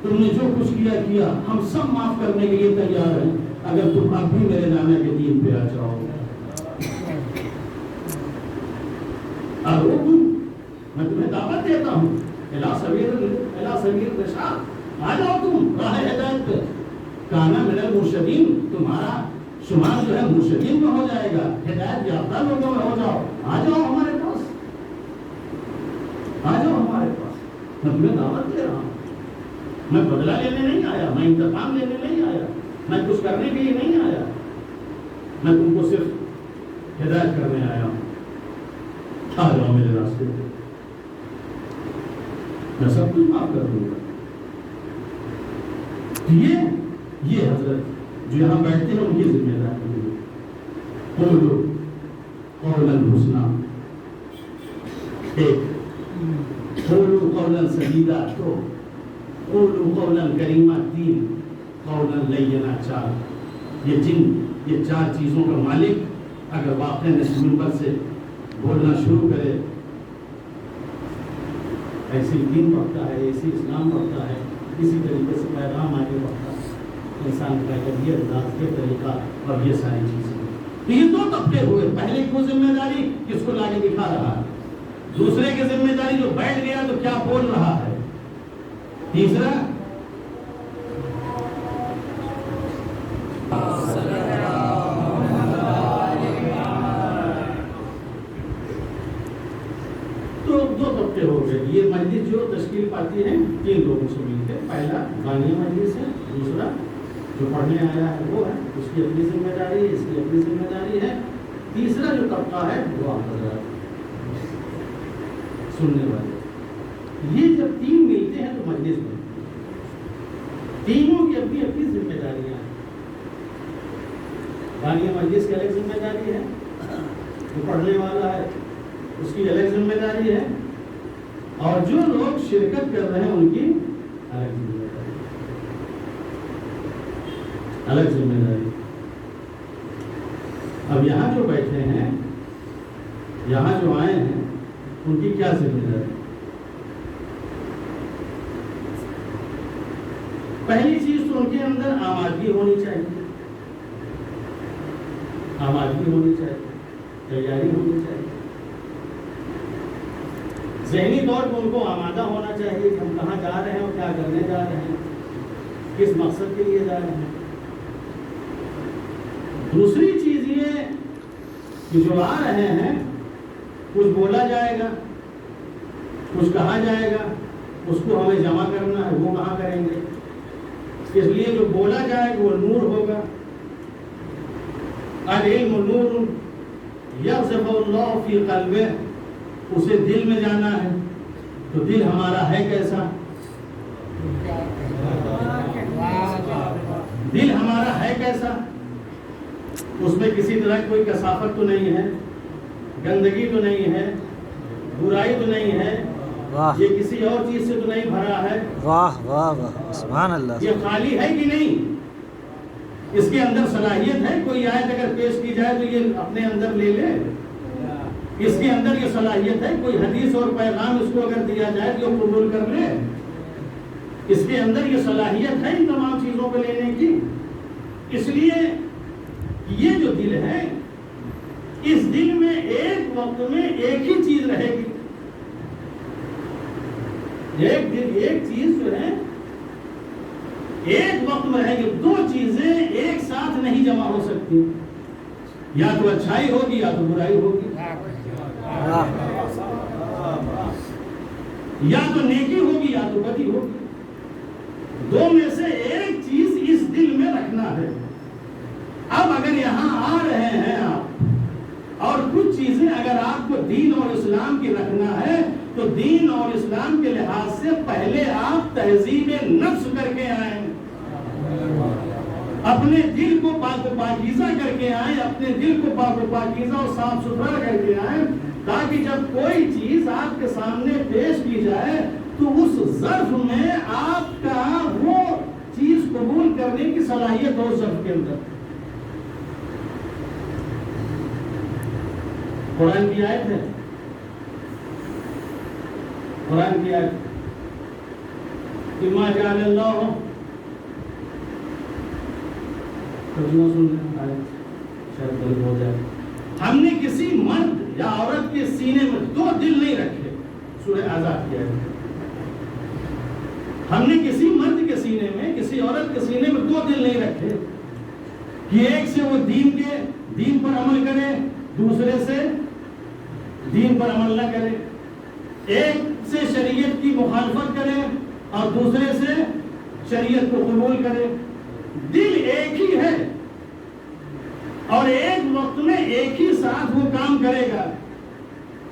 تم نے جو کچھ کیا ہم سب معاف کرنے کے لیے تیار ہیں اگر تم اب بھی میرے نانا کے دین پہ آ جاؤ۔ میں تمہیں دعوت دیتا ہوں الی سبیل رشاد، آ جاؤ تم راہ ہدایت پہ۔ کانا من المرشدین، تمہارا شمار جو ہے مرشدین میں ہو جائے گا، ہدایت یافتہ لوگوں میں ہو جاؤ۔ آ جاؤ ہمارے پاس، آ جاؤ ہمارے پاس، میں تمہیں دعوت دے رہا ہوں۔ میں بدلہ لینے نہیں آیا، میں انتقام لینے نہیں آیا، میں کچھ کرنے کے لیے نہیں آیا، میں تم کو صرف ہدایت کرنے آیا ہوں۔ آ جاؤ میرے راستے پہ، میں سب کچھ معاف کر دوں گا۔ یہ حضرت جو یہاں بیٹھتے ہیں ان کی ذمہ داری ہے۔ قولوا قولا حسنا، ایک قولوا قولا سدیدا، دو قولوا قولا کریما، تین قولا لینا، چار۔ یہ چار چیزوں کا مالک اگر واقعی اس منبر سے بولنا شروع کرے، ایسی دین بڑھتا ہے، ایسی اسلام بڑھتا ہے، اسی طریقے سے پیغام آگے بڑھتا ہے، انسان کا یہ انداز، یہ طریقہ اور یہ ساری چیزیں۔ تو یہ دو طبقے ہوئے، پہلے کی ذمہ داری کس کو لانے دکھا رہا ہے، دوسرے کی ذمہ داری جو بیٹھ گیا تو کیا بول رہا ہے، تیسرا ہو گئے۔ یہ مجلس جو تشکیل پاتی ہے تین لوگوں سے مل کے، پہلا بانیہ مجلس ہے، دوسرا جو پڑھنے آیا ہے وہ ہے، اس کی اپنی ذمہ داری ہے، اس کی اپنی ذمہ داری ہے، تیسرا جو طبقہ ہے وہ آپ حضرات سننے والے۔ یہ جب تین ملتے ہیں تو مجلس میں تینوں کی اپنی اپنی ذمہ داریاں ہیں۔ بانیہ مجلس کی الگ ذمہ داری ہے، جو پڑھنے والا ہے اس کی الگ ذمہ داری ہے، اور جو لوگ شرکت کر رہے ہیں ان کی الگ ذمہ داری، الگ ذمہ داری۔ اب یہاں جو بیٹھے ہیں، یہاں جو آئے ہیں، ان کی کیا ذمہ داری؟ پہلی چیز تو ان کے اندر آمادگی ہونی چاہیے، آمادگی ہونی چاہیے، تیاری ہونی چاہیے، ذہنی طور پر ان کو آمادہ ہونا چاہیے کہ ہم کہاں جا رہے ہیں اور کیا کرنے جا رہے ہیں، کس مقصد کے لیے جا رہے ہیں۔ دوسری چیز یہ کہ جو آ رہے ہیں کچھ بولا جائے گا، کچھ کہا جائے گا، اس کو ہمیں جمع کرنا ہے، وہ کہاں کریں گے؟ اس لیے جو بولا جائے گا وہ نور ہوگا۔ العلم نور یقذف اللہ فی قلبہ، اسے دل میں جانا ہے، تو دل ہمارا ہے کیسا؟ دل ہمارا ہے کیسا؟ اس میں کسی طرح کوئی کثافت تو نہیں ہے، گندگی تو نہیں ہے، برائی تو نہیں ہے، یہ کسی اور چیز سے تو نہیں بھرا ہے۔ واہ واہ واہ، سبحان اللہ۔ یہ خالی ہے کہ نہیں؟ اس کے اندر صلاحیت ہے، کوئی آیت اگر پیش کی جائے تو یہ اپنے اندر لے لے؟ اس کے اندر یہ صلاحیت ہے، کوئی حدیث اور پیغام اس کو اگر دیا جائے تو یہ قبول کر لے؟ اس کے اندر یہ صلاحیت ہے ان تمام چیزوں کو لینے کی؟ اس لیے یہ جو دل ہے، اس دل میں ایک وقت میں ایک ہی چیز رہے گی، ایک دل ایک چیز جو ہے ایک وقت میں رہے گی، دو چیزیں ایک ساتھ نہیں جمع ہو سکتی، یا تو اچھائی ہوگی یا تو برائی ہوگی، یا تو نیکی ہوگی یا تو بدی ہوگی۔ دو میں سے ایک چیز اس دل میں رکھنا ہے. اب اگر یہاں آ رہے ہیں آپ اور کچھ چیزیں اگر آپ کو دین اور اسلام کی رکھنا ہے تو دین اور اسلام کے لحاظ سے پہلے آپ تہذیب نفس کر کے آئیں, اپنے دل کو پاک و پاکیزہ کر کے آئیں, اپنے دل کو پاک و پاکیزہ اور صاف ستھرا کر کے آئیں, تاکہ جب کوئی چیز آپ کے سامنے پیش کی جائے تو اس ظرف میں آپ کا وہ چیز قبول کرنے کی صلاحیت ہو ظرف کے اندر. قرآن کی آیت ہے, قرآن کی آیت کہ ما جعل اللہ, ترجمہ سن لیں آیت شاید غلط ہو جائے. ہم نے کسی مرد یا عورت کے سینے میں دو دل نہیں رکھے. سورہ احزاب کی آیت. ہم نے کسی مرد کے سینے میں, کسی عورت کے سینے میں دو دل نہیں رکھے کہ ایک سے وہ دین پر عمل کرے, دوسرے سے دین پر عمل نہ کرے, ایک سے شریعت کی مخالفت کرے اور دوسرے سے شریعت کو قبول کرے. دل ایک ہی ہے اور ایک وقت میں ایک ہی ساتھ وہ کام کرے گا.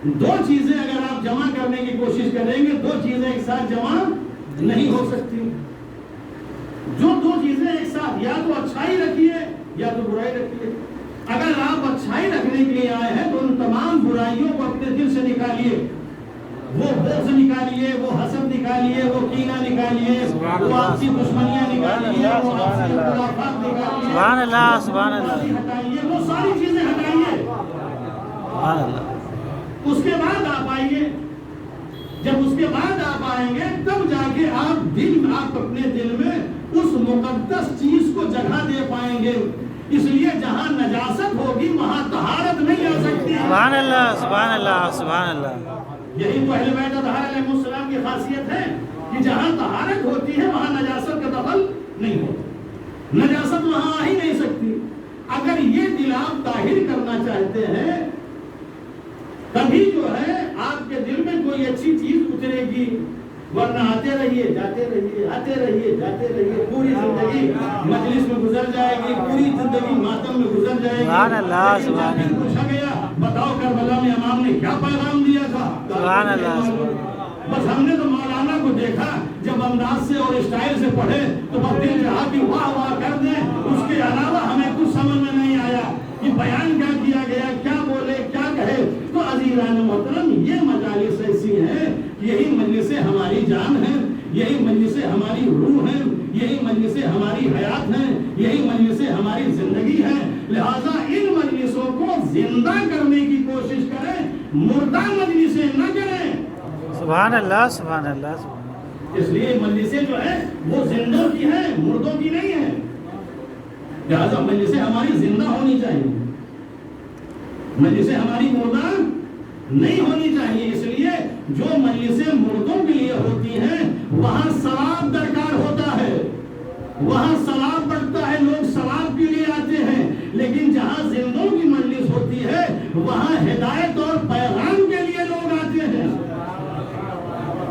دو چیزیں اگر آپ جمع کرنے کی کوشش کریں گے, دو چیزیں ایک ساتھ جمع نہیں ہو سکتی. جو دو چیزیں ایک ساتھ, یا تو اچھائی رکھیے یا تو برائی رکھیے. اگر آپ اچھائی رکھنے کے لیے آئے ہیں تو ان تمام برائیوں کو اپنے دل سے نکالیے. وہ بغض نکالیے, وہ حسد نکالیے, وہ کینہ نکالیے, وہ آپسی دشمنیاں نکالیے, وہ آپسی اختلافات نکالیے, سبحان اللہ, سبحان اللہ, ہٹائیے, وہ ساری چیزیں ہٹائیے. سبحان اللہ. اس کے بعد آپ آئیے. جب اس کے بعد آپ آئیں گے تب جا کے آپ اپنے دل میں اس مقدس چیز کو جگہ دے پائیں گے. اس لیے جہاں نجاست ہوگی وہاں طہارت نہیں آ سکتی. سبحان اللہ, سبحان اللہ, سبحان اللہ. یہی تو اہل بیت اطہار علیہ السلام کی خاصیت ہے کہ جہاں طہارت ہوتی ہے وہاں نجاست کا دخل نہیں ہوتا. نجاست وہاں آ ہی نہیں سکتی. اگر یہ دل آپ طاہر کرنا چاہتے ہیں تبھی جو ہے آپ کے دل میں کوئی اچھی چیز اترے گی, ورنہ آتے رہیے جاتے رہیے, آتے رہیے جاتے رہیے, پوری زندگی مجلس میں گزر جائے گی, پوری زندگی ماتم میں گزر جائے گی. سبحان اللہ, سبحان اللہ. پوچھا گیا بتاؤ کربلا میں امام نے کیا پیغام دیا تھا؟ سبحان اللہ, سبحان اللہ. بس ہم نے تو مولانا کو دیکھا جب انداز سے اور اسٹائل سے پڑھے تو بس دل چاہا کہ واہ واہ کر دیں, اس کے علاوہ ہمیں کچھ سمجھ میں نہیں آیا کہ بیان کیا کیا گیا, کیا بولے, کیا کہے. تو عزیزان محترم, یہ مجالس ایسی ہیں, یہی مجلسیں ہماری جان ہیں, یہی مجلسیں ہماری روح ہیں, یہی مجلسیں ہماری حیات ہیں, یہی مجلسیں ہماری زندگی ہیں. لہذا ان مجلسوں کو زندہ کرنے کی کوشش کریں, مردہ مجلسیں نہ کریں. سبحان اللہ, سبحان اللہ, سبحان اللہ. اس لیے مجلسیں جو ہیں وہ زندوں کی ہیں, مردوں کی نہیں ہیں. لہذا مجلسیں ہماری زندہ ہونی چاہیے, مجلسیں ہماری مردہ نہیں ہونی چاہیے. اس لیے جو مجلسیں مردوں کے لیے ہوتی ہیں وہاں ثواب درکار ہوتا ہے, وہاں ثواب بڑھتا ہے, لوگ ثواب کے لیے آتے ہیں. لیکن جہاں زندوں کی مجلس ہوتی ہے وہاں ہدایت اور پیغام کے لیے لوگ آتے ہیں.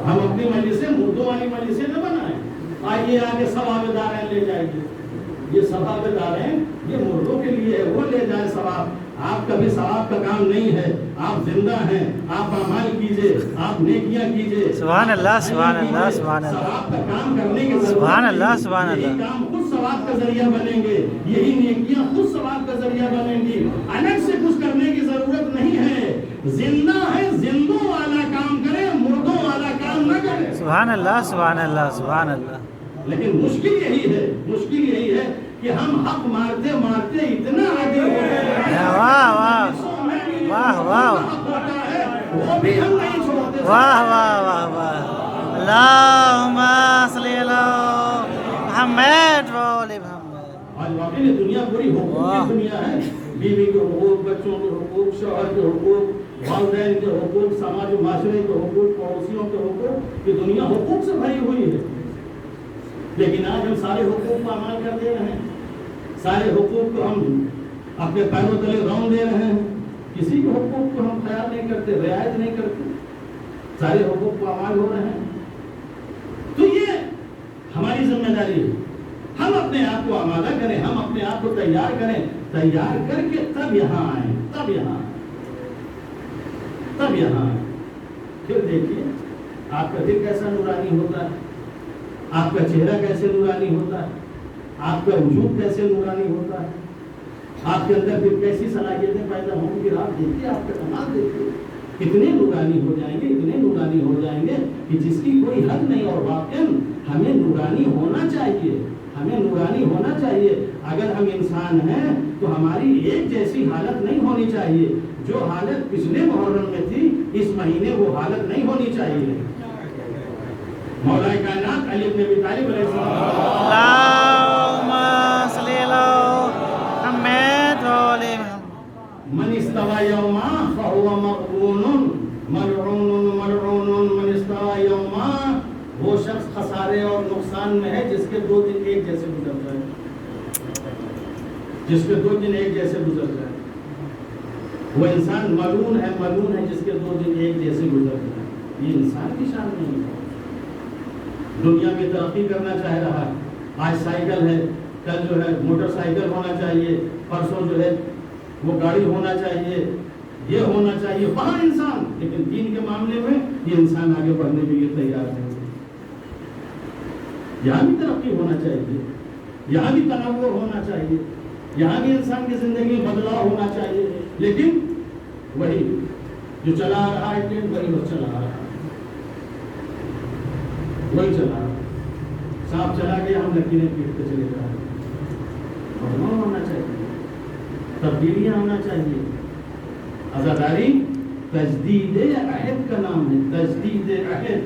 ہم اپنی مجلسیں مردوں والی مجلسیں نہ بنائیں. آئیے آگے ثواب داریں لے جائیں گے, یہ ثواب داریں یہ مردوں کے لیے ہے, وہ لے جائیں ثواب. آپ کا بھی ثواب کا کام نہیں ہے, آپ زندہ ہیں, آپ اعمال کیجئے, آپ نیکیاں کیجئے. سبحان اللہ, سبحان اللہ, سبحان اللہ. ثواب کا کام کرنے کے سبحان اللہ, سبحان اللہ. یہی کام خود ثواب کا ذریعہ بنیں گے, یہی نیکیاں خود ثواب کا ذریعہ بنیں گی. الگ سے کچھ کرنے کی ضرورت نہیں ہے. زندہ ہے, زندوں والا کام کریں, مردوں والا کام نہ کریں. سبحان اللہ, سبحان اللہ, سبحان اللہ. لیکن مشکل یہی ہے کہ ہم حق مارتے مارتے اتنا آگے ہو گئے. واہ واہ, واہ واہ, وہ بھی ہم نہیں چھوڑتے. واہ واہ, واہ واہ. اللہم صلی علی محمد و آل محمد. آج واقعی دنیا پوری حقوق کی دنیا ہے. بیوی کے حقوق, بچوں کے حقوق, شوہر کے حقوق, والدین کے حقوق, سماج و معاشرے کے حقوق, پڑوسیوں کے حقوق. یہ دنیا حقوق سے بھری ہوئی ہے. لیکن آج ہم سارے حقوق کو اعمال کر دے رہے ہیں, سارے حقوق کو ہم اپنے پیروں تلے رون دے رہے ہیں. کسی کے حقوق کو ہم خیال نہیں کرتے, رعایت نہیں کرتے, سارے حقوق کو اعمال ہو رہے ہیں. تو یہ ہماری ذمہ داری ہے. ہم اپنے آپ کو آمادہ کریں, ہم اپنے آپ کو تیار کریں, تیار کر کے تب یہاں آئیں, تب یہاں آئیں. پھر دیکھیے آپ کا دل کیسا نورانی ہوتا ہے, آپ کا چہرہ کیسے نورانی ہوتا ہے, آپ کا وجود کیسے نورانی ہوتا ہے, آپ کے اندر پھر کیسی صلاحیتیں پیدا ہوں گی. آپ دیکھیے, آپ کا کمال دیکھیے, اتنے نورانی ہو جائیں گے, اتنے نورانی ہو جائیں گے کہ جس کی کوئی حد نہیں. اور واقعاً ہمیں نورانی ہونا چاہیے, ہمیں نورانی ہونا چاہیے. اگر ہم انسان ہیں تو ہماری ایک جیسی حالت نہیں ہونی چاہیے. جو حالت پچھلے محرم میں تھی اس مہینے وہ حالت نہیں ہونی چاہیے. مولا کائنات علی بن ابی طالب علیہ السلام اللہم صلی اللہ محمد وعلی محمد. من استوى یوما فهو مغبون ملعون ملعون. من استوى یوما, وہ شخص خسارے اور نقصان میں ہے جس کے 2 دن ایک جیسے گزر جائے, جس کے 2 دن ایک جیسے گزر جائے. وہ انسان ملعون ہے جس کے 2 دن ایک جیسے گزر جائے. یہ انسان کی شان نہیں ہے. دنیا میں ترقی کرنا چاہ رہا ہے, آج سائیکل ہے, کل جو ہے موٹر سائیکل ہونا چاہیے, پرسوں جو ہے وہ گاڑی ہونا چاہیے, یہ ہونا چاہیے, وہاں انسان. لیکن دین کے معاملے میں یہ انسان آگے بڑھنے کے لیے تیار ہے. یہاں بھی ترقی ہونا چاہیے, یہاں بھی تنوع ہونا چاہیے, یہاں بھی انسان کی زندگی میں بدلاؤ ہونا چاہیے. لیکن وہی جو چلا آ رہا ہے ٹرین, وہی بس چلا آ رہا ہے, وہی چلا رہا ہے. سانپ چلا گیا, ہم لکیریں پیٹ پہ چلے جا رہے ہیں. بدلاؤ ہونا چاہیے, تبدیلیاں ہونا چاہیے. عزاداری تجدید عہد کا نام ہے, تجدید عہد.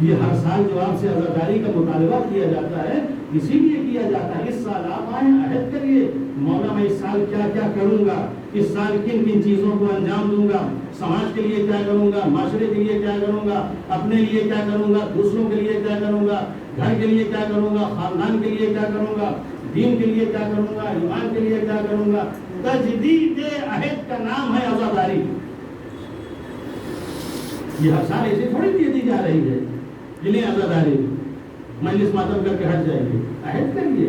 یہ ہر سال جو آپ سے عزاداری کا مطالبہ کیا جاتا ہے اسی لیے کیا جاتا ہے. اس سال آپ آئیں, عہد کریے, مولا میں اس سال کیا کیا کروں گا, اس سال کن کن چیزوں کو انجام دوں گا, سماج کے لیے کیا کروں گا, معاشرے کے لیے کیا کروں گا, اپنے لیے کیا کروں گا, دوسروں کے لیے کیا کروں گا, گھر کے لیے کیا کروں گا, خاندان کے لیے کیا کروں گا, دین کے لیے کیا کروں گا, ایمان کے لیے کیا کروں گا. تجدید عہد کا نام ہے عزاداری. یہ ہر سال ایسے تھوڑی دے دی جا رہی ہے. جنہیں عزاداری مجلس ماتم کر کے ہٹ جائیں گے, عہد کریے.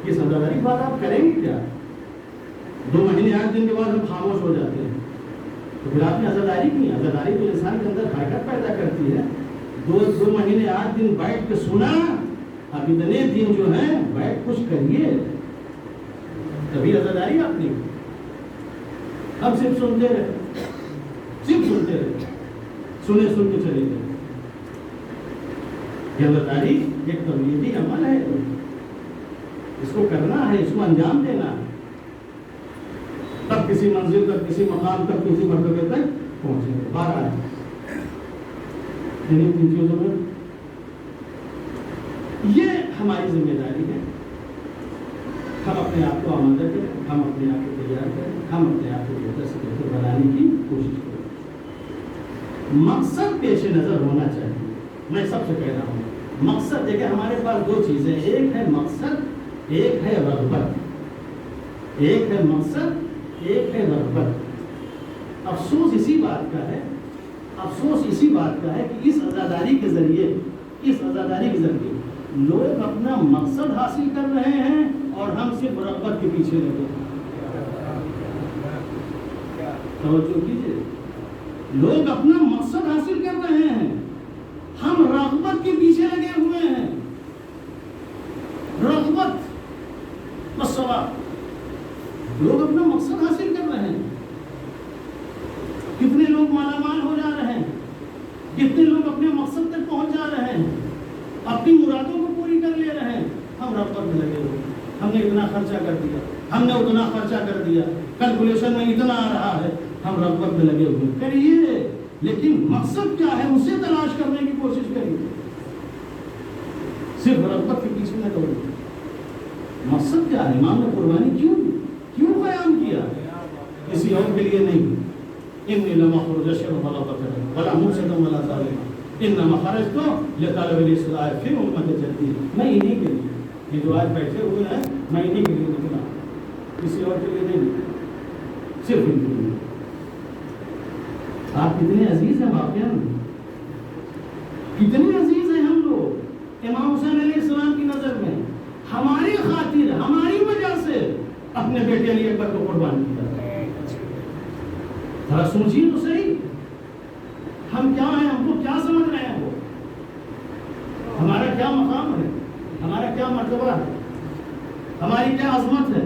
اس عزاداری کی بات آپ کریں گے کیا؟ 2 مہینے 8 دن کے بعد ہم خاموش ہو جاتے ہیں. تو پھر آپ نے عزاداری کی. عزاداری تو انسان کے اندر حرکت پیدا کرتی ہے. 2 مہینے 8 دن بیٹھ کے سنا, اب اتنے دن جو ہیں بیٹھ کچھ کریے, تبھی عزاداری آپ نے. ہم صرف سنتے رہے, سنے سن کے چلے گئے. یہ عزاداری ایک تبلیغی عمل ہے, اس کو کرنا ہے, اس کو انجام دینا ہے, تب کسی منزل تک, کسی مقام تک, کسی مرتبے تک پہنچے گے. 12 ہے انہیں 3 چیزوں میں. یہ ہماری ذمہ داری ہے. ہم اپنے آپ کو آمادہ کریں, ہم اپنے آپ کو تیار کریں, ہم اپنے آپ کو بہتر سے بہتر بنانے کی کوشش کریں. مقصد پیش نظر ہونا چاہیے. میں سب سے کہہ رہا ہوں, مقصد دیکھیں, ہمارے پاس 2 چیزیں, ایک ہے مقصد, ایک ہے رغبت. ایک ہے مقصد, ایک ہے رغبت. افسوس اسی بات کا ہے, افسوس اسی بات کا ہے کہ اس عزاداری کے ذریعے لوگ اپنا مقصد حاصل کر رہے ہیں اور ہم صرف رغبت کے پیچھے لگے ہیں. توجہ کیجیے, لوگ اپنا مقصد حاصل کر رہے ہیں, ہم رغبت کے پیچھے لگے ہوئے ہیں. رغبت بس ثواب. لوگ اپنا مقصد حاصل کر رہے ہیں. کتنے لوگ مالا مال ہو جا رہے ہیں, کتنے لوگ اپنے مقصد تک پہنچ جا رہے ہیں, اپنی مرادوں کو پوری کر لے رہے ہیں. ہم رغبت میں لگے ہوئے, ہم نے اتنا خرچہ کر دیا, ہم نے اتنا خرچہ کر دیا, کیلکولیشن میں اتنا آ رہا ہے, ہم رغبت میں لگے ہوئے. کریے, لیکن مقصد کیا ہے اسے تلاش کرنے کی کوشش کریے. صرف رغبت کے پیچھے نہ دوڑیے. مقصد کیا ہے؟ امام نے قربانی کیوں قیام کیا؟ کسی اور کے لیے نہیں. انی لما خرج شر ولا قتل ولا مرشد ولا ظالم انما خرجت لطلب الاصلاح فی امت جدی. میں انہیں کے لیے, یہ جو آج بیٹھے ہوئے ہیں, میں انہیں کے لیے نکلا, کسی اور کے لیے نہیں, صرف ان کے لیے. آپ کتنے عزیز ہیں, واقعا کتنے عزیز ہیں ہم لوگ, امام حسین علیہ السلام کی نظر میں ہماری خاطر ہماری وجہ سے اپنے بیٹے علی اکبر کو قربان کیا. ذرا سوچیے تو صحیح، ہم کیا ہیں، ہم کو کیا سمجھ رہے ہیں، وہ ہمارا کیا مقام ہے، ہمارا کیا مرتبہ ہے، ہماری کیا عظمت ہے.